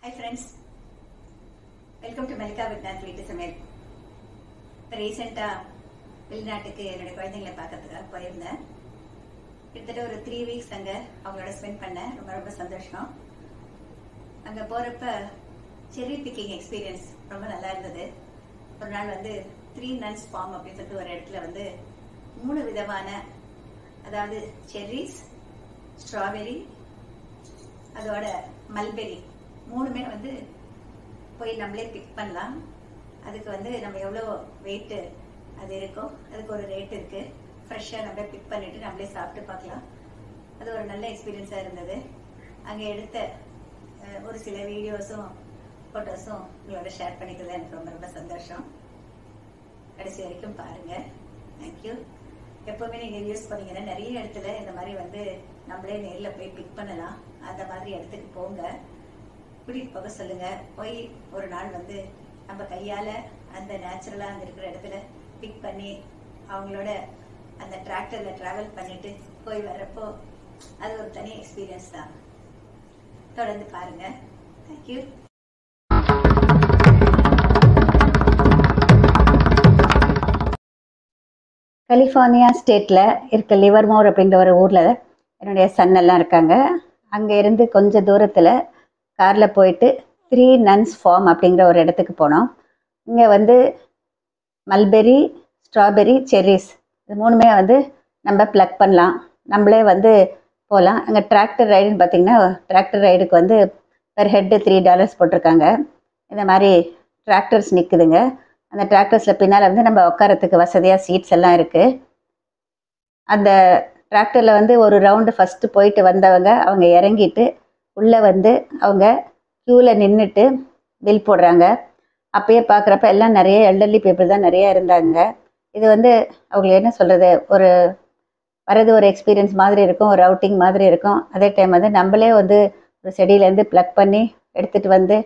Hi friends, welcome to Malika with Nat வீட்டு சமையல். இப்போ ரீசெண்டாக வெளிநாட்டுக்கு என்னுடைய குழந்தைங்களை பார்க்கறதுக்காக போயிருந்தேன். கிட்டத்தட்ட ஒரு 3 வீக்ஸ் அங்கே அவங்களோட ஸ்பெண்ட் பண்ணேன். ரொம்ப ரொம்ப சந்தோஷம். அங்கே போகிறப்ப செர்ரி பிக்கிங் எக்ஸ்பீரியன்ஸ் ரொம்ப நல்லா இருந்தது. ஒரு நாள் வந்து 3 nuns farm அப்படின்னு சொல்லிட்டு ஒரு இடத்துல வந்து 3 விதமான, அதாவது செர்ரிஸ், ஸ்ட்ராபெரி, அதோட மல்பெரி, மூணுமே வந்து போய் நம்மளே பிக் பண்ணலாம். அதுக்கு வந்து நம்ம எவ்வளோ வெயிட்டு அது இருக்கோ அதுக்கு ஒரு ரேட் இருக்குது. ஃப்ரெஷ்ஷாக நம்மளே பிக் பண்ணிவிட்டு நம்மளே சாப்பிட்டு பார்க்கலாம். அது ஒரு நல்ல எக்ஸ்பீரியன்ஸாக இருந்தது. அங்கே எடுத்த ஒரு சில வீடியோஸும் ஃபோட்டோஸும் உங்களோட ஷேர் பண்ணிக்கிறதுல எனக்கு ரொம்ப ரொம்ப சந்தோஷம். கடைசி வரைக்கும் பாருங்கள். தேங்க்யூ. எப்போவுமே நீங்கள் யூஸ் பண்ணீங்கன்னா நிறைய இடத்துல இந்த மாதிரி வந்து நம்மளே நேரில் போய் பிக் பண்ணலாம். அந்த மாதிரி இடத்துக்கு போங்க, கூட்டிகிட்டு போக சொல்லுங்க. போய் ஒரு நாள் வந்து நம்ம கையால் அந்த நேச்சுரலாக அங்கே இருக்கிற இடத்துல பிக் பண்ணி அவங்களோட அந்த டிராக்டரில் ட்ராவல் பண்ணிட்டு போய் வர்றப்போ அது ஒரு தனி எக்ஸ்பீரியன்ஸ் தான். தொடர்ந்து பாருங்க. தேங்க்யூ. கலிஃபோர்னியா ஸ்டேட்டில் இருக்க லிவர்மோர் அப்படின்ற ஒரு ஊரில் என்னுடைய சன்னெல்லாம் இருக்காங்க. அங்கே இருந்து கொஞ்சம் தூரத்தில் காரில் போயிட்டு 3 nuns farm அப்படிங்கிற ஒரு இடத்துக்கு போனோம். இங்கே வந்து மல்பெரி, ஸ்ட்ராபெரி, செர்ரிஸ் இது மூணுமே வந்து நம்ம ப்ளக் பண்ணலாம். நம்மளே வந்து போகலாம். அங்கே டிராக்டர் ரைடுன்னு பார்த்திங்கன்னா டிராக்டர் ரைடுக்கு வந்து பெர் ஹெட்டு $3 போட்டிருக்காங்க. இந்த மாதிரி டிராக்டர்ஸ் நிற்குதுங்க. அந்த டிராக்டர்ஸில் பின்னால் வந்து நம்ம உட்காரத்துக்கு வசதியாக சீட்ஸ் எல்லாம் இருக்குது. அந்த டிராக்டரில் வந்து ஒரு ரவுண்டு ஃபஸ்ட்டு போயிட்டு வந்தவங்க அவங்க இறங்கிட்டு உள்ளே வந்து அவங்க க்யூவில் நின்றுட்டு பில் போடுறாங்க. அப்பயே பார்க்குறப்ப எல்லாம் நிறைய எல்டர்லி பீப்புள் தான் நிறைய இருந்தாங்க. இது வந்து அவங்களுக்கு என்ன சொல்கிறது, ஒரு வரது ஒரு எக்ஸ்பீரியன்ஸ் மாதிரி இருக்கும், ஒரு அவுட்டிங் மாதிரி இருக்கும். அதே டைம் வந்து நம்மளே வந்து ஒரு செடியிலேருந்து ப்ளக் பண்ணி எடுத்துகிட்டு வந்து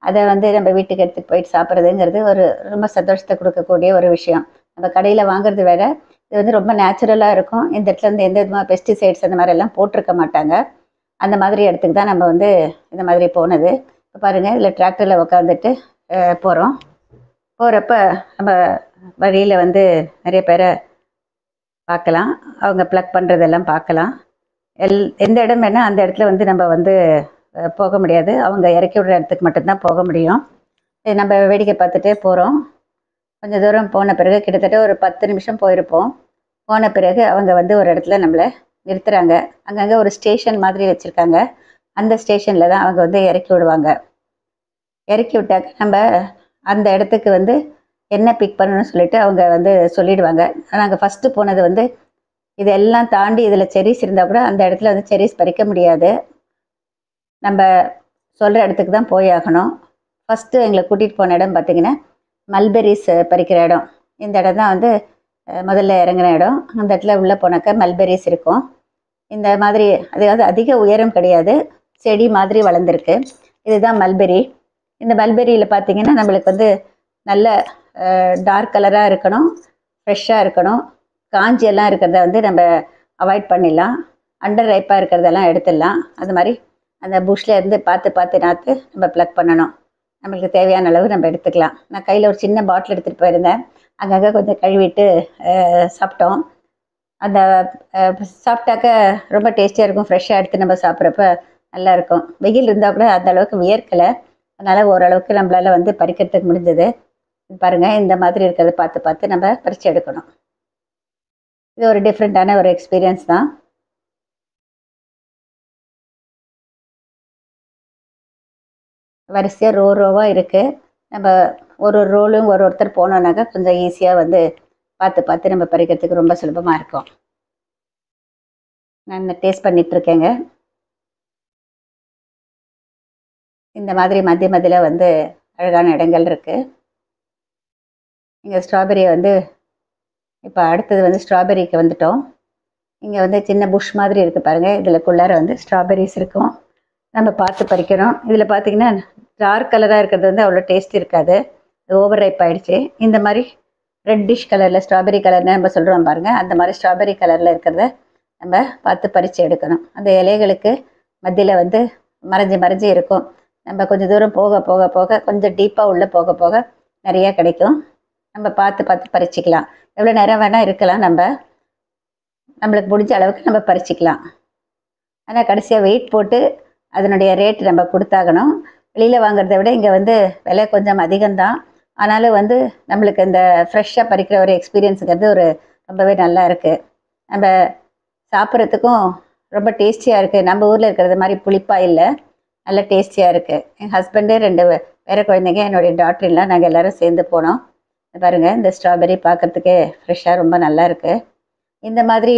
அதை வந்து நம்ம வீட்டுக்கு எடுத்துகிட்டு போயிட்டு சாப்பிட்றதுங்கிறது ஒரு ரொம்ப சந்தோஷத்தை கொடுக்கக்கூடிய ஒரு விஷயம். நம்ம கடையில் வாங்குறது வேறு, இது வந்து ரொம்ப நேச்சுரலாக இருக்கும். இந்த இடத்துல இருந்து எந்த விதமாக பெஸ்டிசைட்ஸ் அந்த மாதிரி எல்லாம் போட்டிருக்க மாட்டாங்க. அந்த மாதிரி இடத்துக்கு தான் நம்ம வந்து இந்த மாதிரி போனது. இப்போ பாருங்கள், இதில் டிராக்டரில் உட்காந்துட்டு போகிறோம். போகிறப்ப நம்ம வழியில் வந்து நிறைய பேரை பார்க்கலாம். அவங்க ப்ளக் பண்ணுறதெல்லாம் பார்க்கலாம். எந்த இடம் வேணால் அந்த இடத்துல வந்து நம்ம வந்து போக முடியாது. அவங்க இறக்கி விடுற இடத்துக்கு மட்டும்தான் போக முடியும். நம்ம வேடிக்கை பார்த்துட்டே போகிறோம். கொஞ்சம் தூரம் போன பிறகு கிட்டத்தட்ட ஒரு 10 நிமிஷம் போயிருப்போம். போன பிறகு அவங்க வந்து ஒரு இடத்துல நம்மளை நிறுத்துகிறாங்க. அங்கங்கே ஒரு ஸ்டேஷன் மாதிரி வச்சுருக்காங்க. அந்த ஸ்டேஷனில் தான் அவங்க வந்து இறக்கி விடுவாங்க. இறக்கி விட்டாக்க நம்ம அந்த இடத்துக்கு வந்து என்ன பிக் பண்ணணும்னு சொல்லிட்டு அவங்க வந்து சொல்லிடுவாங்க. நாங்கள் ஃபஸ்ட்டு போனது வந்து இதெல்லாம் தாண்டி இதில் செரிஸ் இருந்தால் கூட அந்த இடத்துல வந்து செரிஸ் பறிக்க முடியாது. நம்ம சொல்கிற இடத்துக்கு தான் போய் ஆகணும். ஃபஸ்ட்டு எங்களை கூட்டிகிட்டு போன இடம் பார்த்திங்கன்னா மல்பெரிஸ் பறிக்கிற இடம். இந்த இடம் தான் வந்து முதல்ல இறங்கின இடம். அந்த இடத்துல உள்ளே போனாக்கா மல்பெரிஸ் இருக்கும். இந்த மாதிரி அதாவது அதிக உயரம் கிடையாது, செடி மாதிரி வளர்ந்துருக்கு. இதுதான் மல்பெரி. இந்த மல்பெரியில் பார்த்திங்கன்னா நம்மளுக்கு வந்து நல்ல டார்க் கலராக இருக்கணும், ஃப்ரெஷ்ஷாக இருக்கணும். காஞ்சியெல்லாம் இருக்கிறத வந்து நம்ம அவாய்ட் பண்ணிடலாம். அண்டர் ரைப்பாக இருக்கிறதெல்லாம் எடுத்துடலாம். அது மாதிரி அந்த புஷ்ல இருந்து பார்த்து நாற்று நம்ம ப்ளக் பண்ணணும். நம்மளுக்கு தேவையான அளவு நம்ம எடுத்துக்கலாம். நான் கையில் ஒரு சின்ன பாட்டில் எடுத்துகிட்டு போயிருந்தேன். அங்கங்கே கொஞ்சம் கழுவிட்டு சாப்பிட்டோம். அந்த சாப்பிட்டாக்க ரொம்ப டேஸ்டியாக இருக்கும். ஃப்ரெஷ்ஷாக எடுத்து நம்ம சாப்பிட்றப்ப நல்லாயிருக்கும். வெயில் இருந்தால் கூட அந்த அளவுக்கு வியர்க்கலை. அதனால் ஓரளவுக்கு நம்மளால் வந்து பறிக்கிறதுக்கு முடிஞ்சது. பாருங்கள், இந்த மாதிரி இருக்கிறத பார்த்து நம்ம பறித்து எடுக்கணும். இது ஒரு டிஃப்ரெண்ட்டான ஒரு எக்ஸ்பீரியன்ஸ் தான். வரிசையாக ரோவாக இருக்குது. நம்ம ஒரு ரோலும் ஒருத்தர் போனோன்னாக்கா கொஞ்சம் ஈஸியாக வந்து பார்த்து நம்ம பறிக்கிறதுக்கு ரொம்ப சுலபமாக இருக்கும். நான் டேஸ்ட் பண்ணிகிட்ருக்கேங்க. இந்த மாதிரி மத்தியில் வந்து அழகான இடங்கள் இருக்குது. இங்கே ஸ்ட்ராபெரியை வந்து இப்போ அடுத்தது வந்து ஸ்ட்ராபெரிக்கு வந்துட்டோம். இங்கே வந்து சின்ன புஷ் மாதிரி இருக்குது பாருங்கள். இதுக்குள்ளார வந்து ஸ்ட்ராபெரிஸ் இருக்கும். நம்ம பார்த்து பறிக்கணும். இதில் பார்த்திங்கன்னா டார்க் கலராக இருக்கிறது வந்து அவ்வளோ டேஸ்ட் இருக்காது, ஓவர் ரைப் ஆகிடுச்சு. இந்த மாதிரி ரெட்டிஷ் கலரில் ஸ்ட்ராபெரி கலர்னு நம்ம சொல்கிறோம் பாருங்கள், அந்த மாதிரி ஸ்ட்ராபெரி கலரில் இருக்கிறத நம்ம பார்த்து பறித்து எடுக்கணும். அந்த இலைகளுக்கு மத்தியில் வந்து மறைஞ்சி இருக்கும். நம்ம கொஞ்சம் தூரம் போக போக போக கொஞ்சம் டீப்பாக உள்ளே போக போக நிறையா கிடைக்கும். நம்ம பார்த்து பார்த்து பறிச்சிக்கலாம். எவ்வளோ நேரம் வேணால் இருக்கலாம், நம்மளுக்கு முடிஞ்ச அளவுக்கு நம்ம பறிச்சிக்கலாம். ஆனால் கடைசியாக வெயிட் போட்டு அதனுடைய ரேட் நம்ம கொடுத்தாகணும். வெளியில் வாங்குறத விட இங்கே வந்து விலை கொஞ்சம் அதிகம்தான். ஆனாலும் வந்து நம்மளுக்கு இந்த ஃப்ரெஷ்ஷாக பறிக்கிற ஒரு எக்ஸ்பீரியன்ஸுங்கிறது ஒரு ரொம்பவே நல்லா இருக்குது. நம்ம சாப்பிட்றதுக்கும் ரொம்ப டேஸ்டியாக இருக்குது. நம்ம ஊரில் இருக்கிறது மாதிரி புளிப்பாக இல்லை, நல்லா டேஸ்டியாக இருக்குது. என் ஹஸ்பண்டு 2 வேறு குழந்தைங்க, என்னுடைய டாக்டர்லாம் நாங்கள் எல்லோரும் சேர்ந்து போனோம். பாருங்கள், இந்த ஸ்ட்ராபெரி பார்க்குறதுக்கே ஃப்ரெஷ்ஷாக ரொம்ப நல்லா இருக்குது. இந்த மாதிரி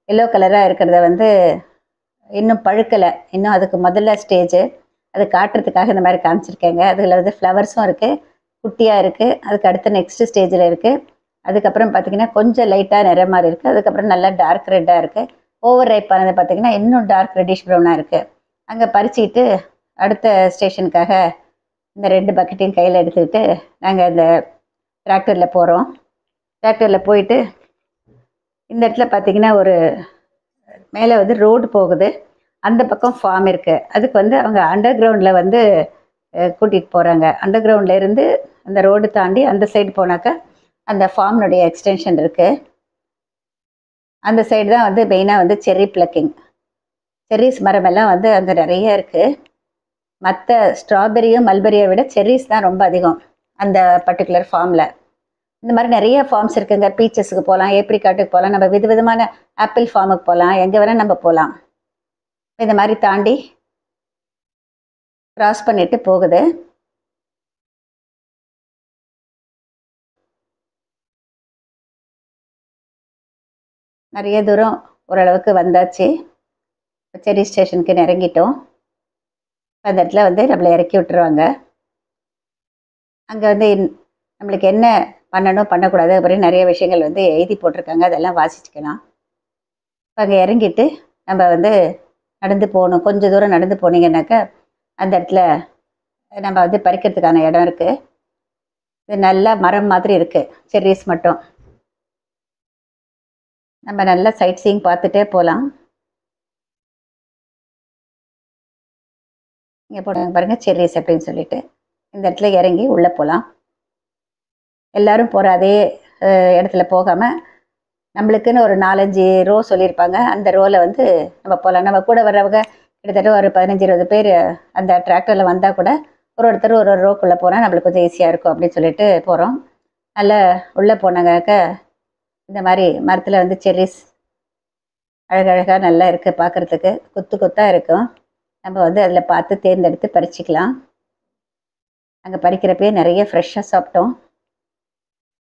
எல்லோ கலராக இருக்கிறத வந்து இன்னும் பழுக்கலை, இன்னும் அதுக்கு முதல்ல ஸ்டேஜு. அது காட்டுறதுக்காக இந்த மாதிரி காமிச்சிருக்கேங்க. அதில் வந்து ஃப்ளவர்ஸும் இருக்குது, குட்டியாக இருக்குது. அதுக்கு அடுத்த நெக்ஸ்ட் ஸ்டேஜில் இருக்குது. அதுக்கப்புறம் பார்த்திங்கன்னா கொஞ்சம் லைட்டாக நிற மாதிரி இருக்குது. அதுக்கப்புறம் நல்லா டார்க் ரெட்டாக இருக்குது. ஓவர் ரைப் ஆனது பார்த்திங்கன்னா இன்னும் டார்க் ரெட்டிஷ் ப்ரௌனாக இருக்குது. அங்கே பறிச்சிக்கிட்டு அடுத்த ஸ்டேஷனுக்காக இந்த 2 பக்கெட்டையும் கையில் எடுத்துக்கிட்டு நாங்கள் இந்த டிராக்டரில் போகிறோம். டிராக்டரில் போயிட்டு இந்த இடத்துல பார்த்திங்கன்னா ஒரு மேலே வந்து ரோடு போகுது, அந்த பக்கம் ஃபார்ம் இருக்குது. அதுக்கு வந்து அவங்க அண்டர் கிரவுண்டில் வந்து கூட்டிகிட்டு போகிறாங்க. அண்டர் கிரவுண்ட்லேருந்து அந்த ரோடு தாண்டி அந்த சைடு போனாக்கா அந்த ஃபார்ம்னுடைய எக்ஸ்டென்ஷன் இருக்குது. அந்த சைடு தான் வந்து மெயினாக வந்து செர்ரி பிளக்கிங், செர்ரிஸ் மரமெல்லாம் வந்து அங்கே நிறைய இருக்குது. மற்ற ஸ்ட்ராபெரியும் மல்பெரியை விட செர்ரிஸ் தான் ரொம்ப அதிகம் அந்த பர்டிகுலர் ஃபார்மில். இந்த மாதிரி நிறைய ஃபார்ம்ஸ் இருக்குங்க. பீச்சஸுக்கு போகலாம், ஏப்ரிகாட்டுக்கு போகலாம், நம்ம விதவிதமான ஆப்பிள் ஃபார்முக்கு போகலாம், எங்கே வேணால் நம்ம போகலாம். இந்த மாதிரி தாண்டி கிராஸ் பண்ணிட்டு போகுது. நிறைய தூரம் ஓரளவுக்கு வந்தாச்சு. செர்ரி ஸ்டேஷனுக்கு இறங்கிட்டோம். அந்த இடத்துல வந்து நம்மளை இறக்கி விட்டுருவாங்க. அங்கே வந்து நம்மளுக்கு என்ன பண்ணணும் பண்ணக்கூடாது அப்படின்னு நிறைய விஷயங்கள் வந்து எழுதி போட்டிருக்காங்க, அதெல்லாம் வாசிச்சுக்கலாம். அங்கே இறங்கிட்டு நம்ம வந்து நடந்து போகணும். கொஞ்சம் தூரம் நடந்து போனீங்கன்னாக்கா அந்த இடத்துல நம்ம வந்து பறிக்கிறதுக்கான இடம் இருக்குது. இது நல்லா மரம் மாதிரி இருக்குது, செர்ரிஸ் மட்டும். நம்ம நல்லா சைட் சீயிங் பார்த்துட்டே போகலாம். இங்கே போடுறாங்க பாருங்கள், செர்ரிஸ் அப்படின்னு சொல்லிட்டு. இந்த இடத்துல இறங்கி உள்ளே போகலாம். எல்லோரும் போகிற அதே இடத்துல போகாமல் நம்மளுக்குன்னு ஒரு 4-5 ரோ சொல்லியிருப்பாங்க. அந்த ரோவில் வந்து நம்ம போகலாம். நம்ம கூட வர்றவங்க கிட்டத்தட்ட ஒரு 15-20 பேர் அந்த டிராக்டரில் வந்தால் கூட ஒருத்தர் ஒரு ரோக்குள்ளே போனால் நம்மளுக்கு கொஞ்சம் ஈஸியாக இருக்கும் அப்படின்னு சொல்லிட்டு போகிறோம். நல்லா உள்ளே போனாங்க இந்த மாதிரி மரத்தில் வந்து செர்ரிஸ் அழகழகாக நல்லா இருக்குது பார்க்குறதுக்கு. கொத்து கொத்தாக இருக்கும். நம்ம வந்து அதில் பார்த்து தேர்ந்தெடுத்து பறிச்சிக்கலாம். அங்கே பறிக்கிறப்பே நிறைய ஃப்ரெஷ்ஷாக சாப்பிட்டோம்.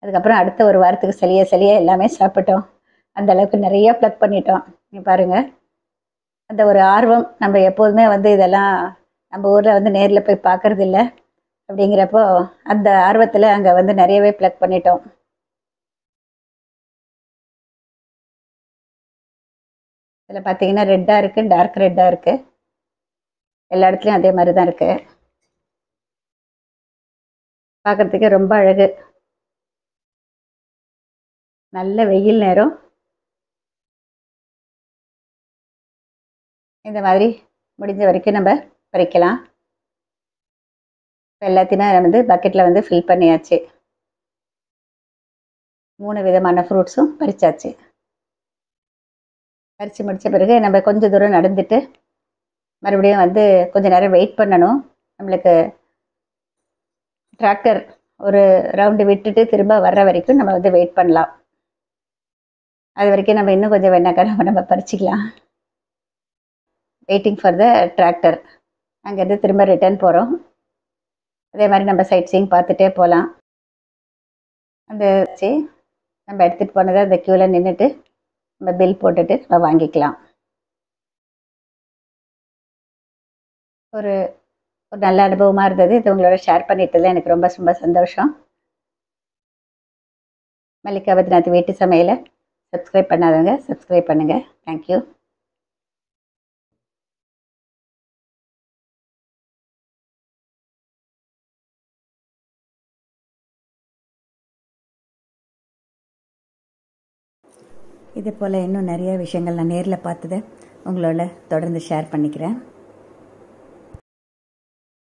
அதுக்கப்புறம் அடுத்த ஒரு வாரத்துக்கு செலிய எல்லாமே சாப்பிட்டோம். அந்த அளவுக்கு நிறைய ப்ளக் பண்ணிட்டோம். நீங்கள் பாருங்கள், அந்த ஒரு ஆர்வம். நம்ம எப்போதுமே வந்து இதெல்லாம் நம்ம ஊரில் வந்து நேரில் போய் பார்க்கறது இல்லை. அப்படிங்கிறப்போ அந்த ஆர்வத்தில் அங்கே வந்து நிறையவே ப்ளக் பண்ணிட்டோம். இதில் பார்த்தீங்கன்னா ரெட்டாக இருக்குது, டார்க் ரெட்டாக இருக்குது. எல்லா இடத்துலையும் அதே மாதிரி தான் இருக்குது. பார்க்குறதுக்கே ரொம்ப அழகு. நல்ல வெயில் நேரம். இந்த மாதிரி முடிஞ்ச வரைக்கும் நம்ம பறிக்கலாம். எல்லாத்தையுமே வந்து பக்கெட்டில் வந்து ஃபில் பண்ணியாச்சு. 3 விதமான ஃப்ரூட்ஸும் பறிச்சாச்சு. பறித்து முடித்த பிறகு நம்ம கொஞ்சம் தூரம் நடந்துட்டு மறுபடியும் வந்து கொஞ்சம் நேரம் வெயிட் பண்ணணும். நம்மளுக்கு டிராக்டர் ஒரு ரவுண்டு விட்டுட்டு திரும்ப வர்ற வரைக்கும் நம்ம வந்து வெயிட் பண்ணலாம். அது வரைக்கும் நம்ம இன்னும் கொஞ்சம் வேணாக்கா நம்ம பறிச்சிக்கலாம். Waiting for the tractor. அங்கேருந்து திரும்ப ரிட்டர்ன் போகிறோம். அதே மாதிரி நம்ம சைட் சீயிங் பார்த்துட்டே போகலாம். அந்த நம்ம எடுத்துகிட்டு போனதை அந்த க்யூவில் நின்றுட்டு நம்ம பில் போட்டுட்டு நம்ம வாங்கிக்கலாம். ஒரு ஒரு நல்ல அனுபவமாக இருந்தது. இது உங்களோட ஷேர் பண்ணிட்டதில் எனக்கு ரொம்ப ரொம்ப சந்தோஷம். மல்லிகா பத்ரிநாத் வீட்டு சமையலை சப்ஸ்கிரைப் பண்ணாதவங்க சப்ஸ்கிரைப் பண்ணுங்கள். தேங்க்யூ. இது போல் இன்னும் நிறைய விஷயங்கள் நான் நேரில் பார்த்ததை உங்களோட தொடர்ந்து ஷேர் பண்ணிக்கிறேன்.